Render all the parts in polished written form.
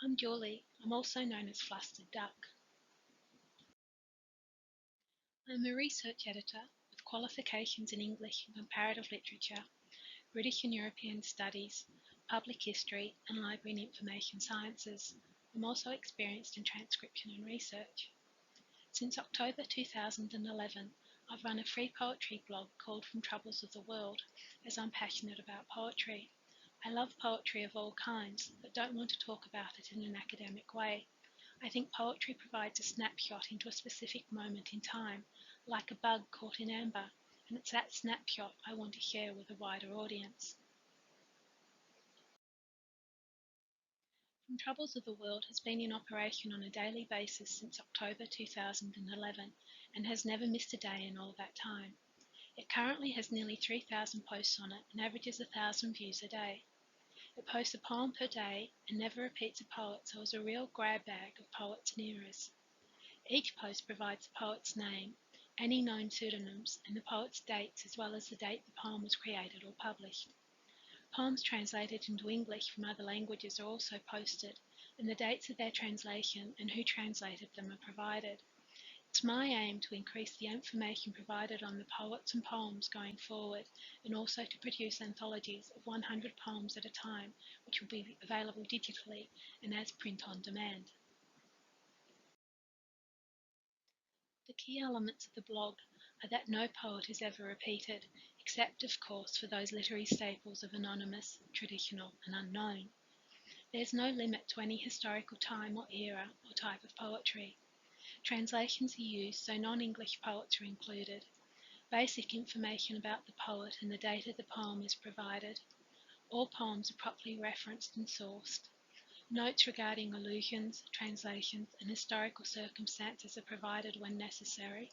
I'm Julie. I'm also known as Flustered Duck. I'm a research editor with qualifications in English and Comparative Literature, British and European Studies, Public History, and Library and Information Sciences. I'm also experienced in transcription and research. Since October 2011, I've run a free poetry blog called From Troubles of the World, as I'm passionate about poetry. I love poetry of all kinds, but don't want to talk about it in an academic way. I think poetry provides a snapshot into a specific moment in time, like a bug caught in amber, and it's that snapshot I want to share with a wider audience. From Troubles of the World has been in operation on a daily basis since October 2011 and has never missed a day in all that time. It currently has nearly 3,000 posts on it and averages 1,000 views a day. It posts a poem per day and never repeats a poet, so it's a real grab bag of poets and eras. Each post provides the poet's name, any known pseudonyms, and the poet's dates as well as the date the poem was created or published. Poems translated into English from other languages are also posted, and the dates of their translation and who translated them are provided. It's my aim to increase the information provided on the poets and poems going forward, and also to produce anthologies of 100 poems at a time, which will be available digitally and as print on demand. The key elements of the blog are that no poet is ever repeated, except, of course, for those literary staples of anonymous, traditional, and unknown. There's no limit to any historical time or era or type of poetry. Translations are used, so non-English poets are included. Basic information about the poet and the date of the poem is provided. All poems are properly referenced and sourced. Notes regarding allusions, translations, and historical circumstances are provided when necessary.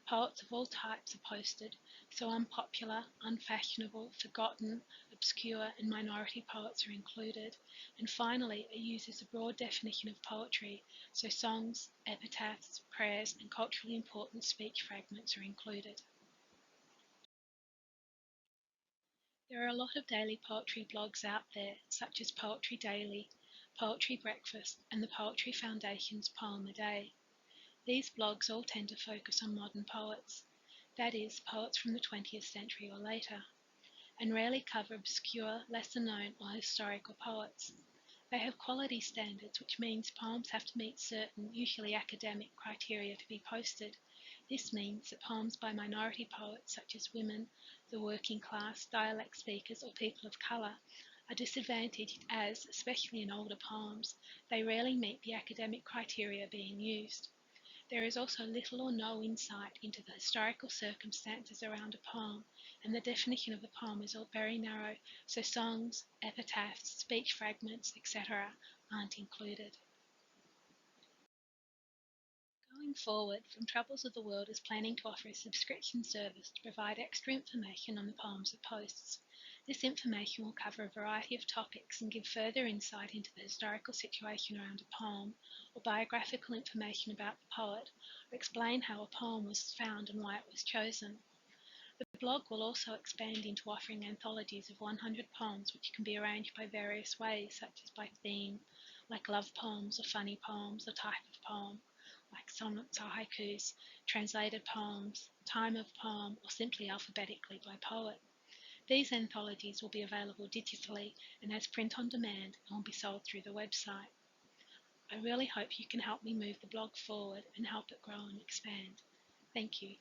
Poets of all types are posted, so unpopular, unfashionable, forgotten, obscure, and minority poets are included. And finally, it uses a broad definition of poetry, so songs, epitaphs, prayers, and culturally important speech fragments are included. There are a lot of daily poetry blogs out there, such as Poetry Daily, Poetry Breakfast, and the Poetry Foundation's Poem a Day. These blogs all tend to focus on modern poets, that is, poets from the 20th century or later, and rarely cover obscure, lesser known, or historical poets. They have quality standards, which means poems have to meet certain, usually academic, criteria to be posted. This means that poems by minority poets such as women, the working class, dialect speakers, or people of colour are disadvantaged as, especially in older poems, they rarely meet the academic criteria being used. There is also little or no insight into the historical circumstances around a poem, and the definition of a poem is all very narrow, so songs, epitaphs, speech fragments, etc. aren't included. Going forward, From Troubles of the World is planning to offer a subscription service to provide extra information on the poems it posts. This information will cover a variety of topics and give further insight into the historical situation around a poem, or biographical information about the poet, or explain how a poem was found and why it was chosen. The blog will also expand into offering anthologies of 100 poems which can be arranged by various ways, such as by theme, like love poems or funny poems, or type of poem, like sonnets or haikus, translated poems, time of poem, or simply alphabetically by poet. These anthologies will be available digitally and as print on demand and will be sold through the website. I really hope you can help me move the blog forward and help it grow and expand. Thank you.